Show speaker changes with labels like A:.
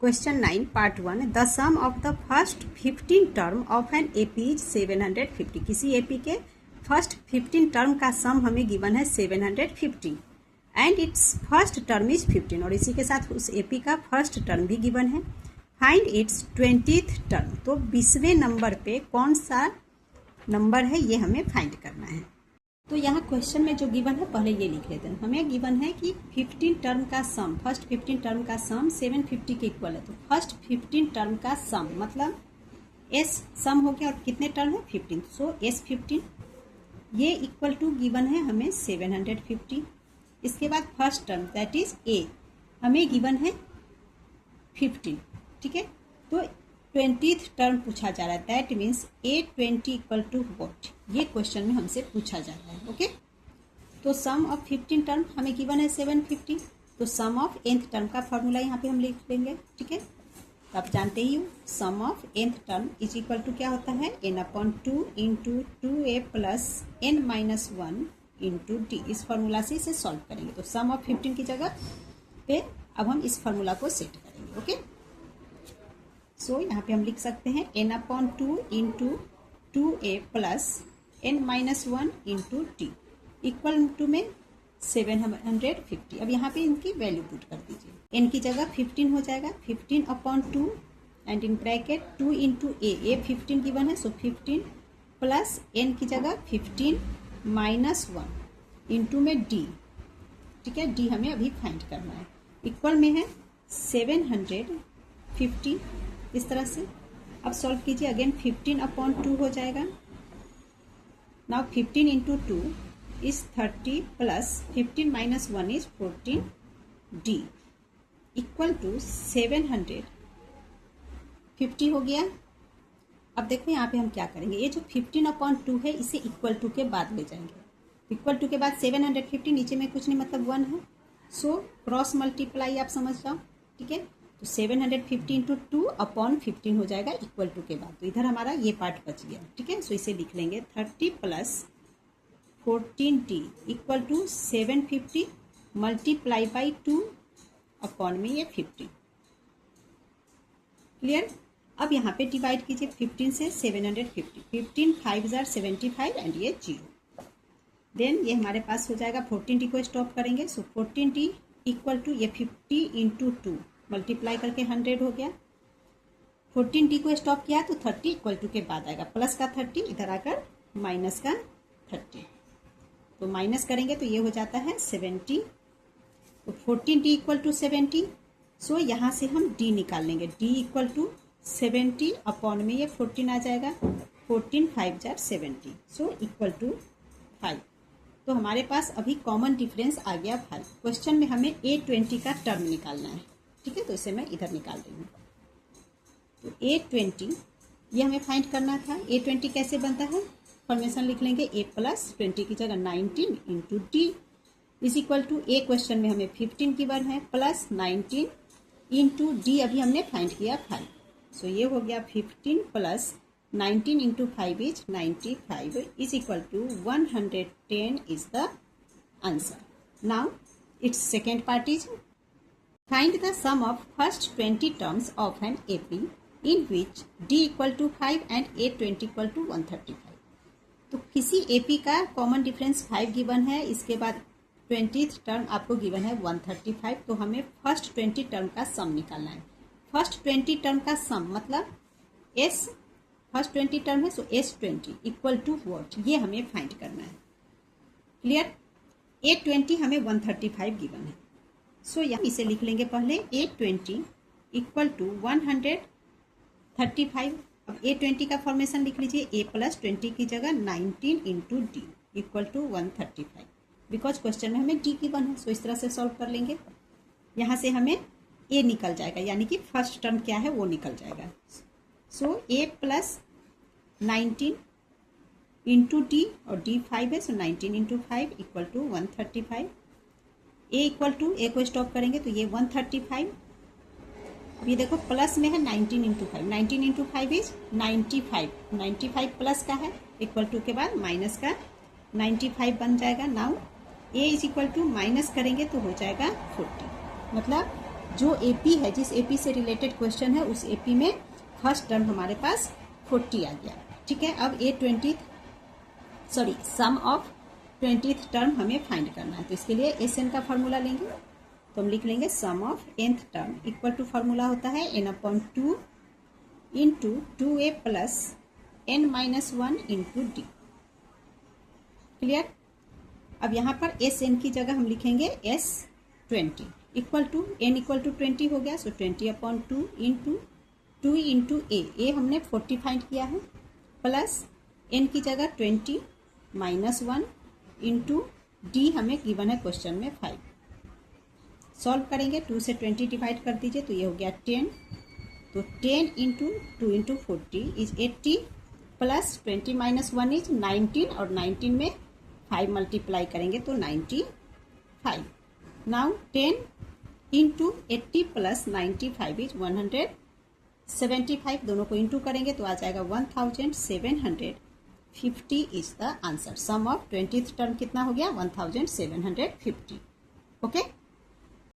A: Question 9 part 1 the sum of the first 15 term of an AP is 750। किसी AP के first 15 term का सम हमें given है 750 and it's first term is 15 और इसी के साथ उस एपी का फर्स्ट टर्म भी गिवन है। फाइंड इट्स 20th टर्म, तो 20वें नंबर पे कौन सा नंबर है ये हमें फाइंड करना है। तो यहाँ क्वेश्चन में जो गिवन है पहले ये लिख लेते हैं। हमें गिवन है कि 15 टर्म का सम, फर्स्ट 15 टर्म का सम 750 के इक्वल है। तो फर्स्ट 15 टर्म का सम मतलब एस सम हो गया और कितने टर्म है 15, सो एस 15 ये इक्वल टू गिवन है हमें 750। इसके बाद first term that is a हमें गिवन है 15, ठीक है। तो 20th टर्म पूछा जा रहा है, that means A20 equal to what, ये क्वेश्चन में हमसे पूछा जा रहा है। ओके, तो सम ऑफ 15 टर्म हमें गिवन है 750, तो सम ऑफ nth टर्म का फॉर्मूला यहाँ पे हम लिख लेंगे, ठीक है। तो आप जानते ही हो sum of nth term is equal to क्या होता है n/2 into 2a plus n-1 into D. इस फॉर्मूला से इसे सॉल्व करेंगे। तो सम ऑफ 15 की जगह पे अब हम इस फॉर्मूला को सेट करेंगे। ओके, सो यहाँ पे हम लिख सकते हैं n/2 into 2a plus n-1 into T equal to में 750। अब यहाँ पे इनकी वैल्यू पुट कर दीजिए। n की जगह 15 हो जाएगा, 15/2 and in bracket 2 into A 15 given है, सो 15 प्लस n की जगह 15-1 इंटू में डी, ठीक है। डी हमें अभी फाइंड करना है, इक्वल में है 750। इस तरह से अब सॉल्व कीजिए। अगेन 15/2 हो जाएगा। Now 15 into 2 is 30 plus 15-1 is 14 D equal to 750 हो गया। अब देखो यहाँ पे हम क्या करेंगे, ये जो 15/2 है इसे इक्वल टू के बाद ले जाएंगे। इक्वल टू के बाद 750 नीचे में कुछ नहीं मतलब 1 है, सो क्रॉस मल्टीप्लाई आप समझ जाओ, ठीक है। तो 750 इंटू 2/15 हो जाएगा इक्वल टू के बाद। तो इधर हमारा ये पार्ट बच गया, ठीक है। सो इसे लिख लेंगे 30 plus 14t equal to 750 multiply by 2 upon में ये 50। क्लियर। अब यहाँ पे डिवाइड कीजिए 15 से 750, 15 5 जार 75 एंड ये 0। देन ये हमारे पास हो जाएगा 14t को स्टॉप करेंगे, सो 14t इक्वल टू ये 50 इंटू 2 मल्टीप्लाई करके 100 हो गया। 14t को स्टॉप किया तो 30 इक्वल टू के बाद आएगा, प्लस का 30 इधर आकर माइनस का 30, तो माइनस करेंगे तो ये हो जाता है 70। तो 14t इक्वल टू 70, सो यहाँ से हम d निकाल लेंगे। d इक्वल टू 70 अपॉन में ये 14 आ जाएगा, 14 5 जार 70, सो इक्वल टू 5। तो हमारे पास अभी कॉमन डिफरेंस आ गया 5। क्वेश्चन में हमें A20 का टर्म निकालना है, ठीक है। तो इसे मैं इधर निकाल रही हूँ। तो A20 ये हमें फाइंड करना था। A20 कैसे बनता है, फॉर्मेशन लिख लेंगे a प्लस 20 की जगह 19 into D is equal to A question में हमें 15 की वन है प्लस 19 इंटू डी अभी हमने फाइंड किया 5। सो ये हो गया 15 plus 19 into 5 is 95 is equal to 110 is the answer. Now it's second part is find the sum of first 20 terms of an AP in which D equal to 5 and A20 equal to 135। तो किसी AP का common difference 5 given है, इसके बाद 20th term आपको given है 135। तो हमें फर्स्ट 20 टर्म का सम निकालना है। फर्स्ट 20 टर्म का सम मतलब S फर्स्ट 20 टर्म है, सो S20 इक्वल टू वॉट, ये हमें फाइंड करना है। क्लियर। A20 हमें 135 गिवन है, सो यहाँ इसे लिख लेंगे पहले A20 इक्वल टू 135। अब A20 का फॉर्मेशन लिख लीजिए, a प्लस 20 की जगह 19 into D equal to 135। Because question में हमें डी की वन है, सो इस तरह से सॉल्व कर लेंगे। यहाँ से हमें a निकल जाएगा, यानी कि फर्स्ट टर्म क्या है वो निकल जाएगा। So a plus 19 into D और डी 5 है, so 19 into 5 equal to 135। a equal to a को स्टॉप करेंगे तो ये 135। अभी देखो प्लस में है 19 इंटू 5, 19 इंटू 5 इज 95, 95 प्लस का है इक्वल टू के बाद माइनस का 95 बन जाएगा। Now a is equal to minus करेंगे तो हो जाएगा 40, मतलब जो एपी है, जिस एपी से रिलेटेड क्वेश्चन है, उस एपी में फर्स्ट टर्म हमारे पास 40 आ गया। ठीक है, अब सम ऑफ 20th टर्म हमें फाइंड करना है। तो इसके लिए SN का फॉर्मूला लेंगे, तो हम लिख लेंगे sum of nth term equal to formula होता है n/2 into 2a plus n-1 into D. Clear. अब यहाँ पर SN की जगह हम लिखेंगे S20 equal to n equal to 20 हो गया, सो 20/2 इंटू 2 इंटू ए हमने 40 फाइंड किया है, प्लस n की जगह 20 -1 इंटू डी हमें गिवन है क्वेश्चन में 5। सॉल्व करेंगे, 2 से 20 डिवाइड कर दीजिए तो ये हो गया 10, तो 10 into 2 into 40 is 80 plus 20 -1 is 19 और 19 में 5 मल्टीप्लाई करेंगे तो 95। नाउ 10 इंटू 80 प्लस 95 इज 175, दोनों को इंटू करेंगे तो आ जाएगा 1750 is the answer. Sum of 20th term कितना हो गया 1750। ओके।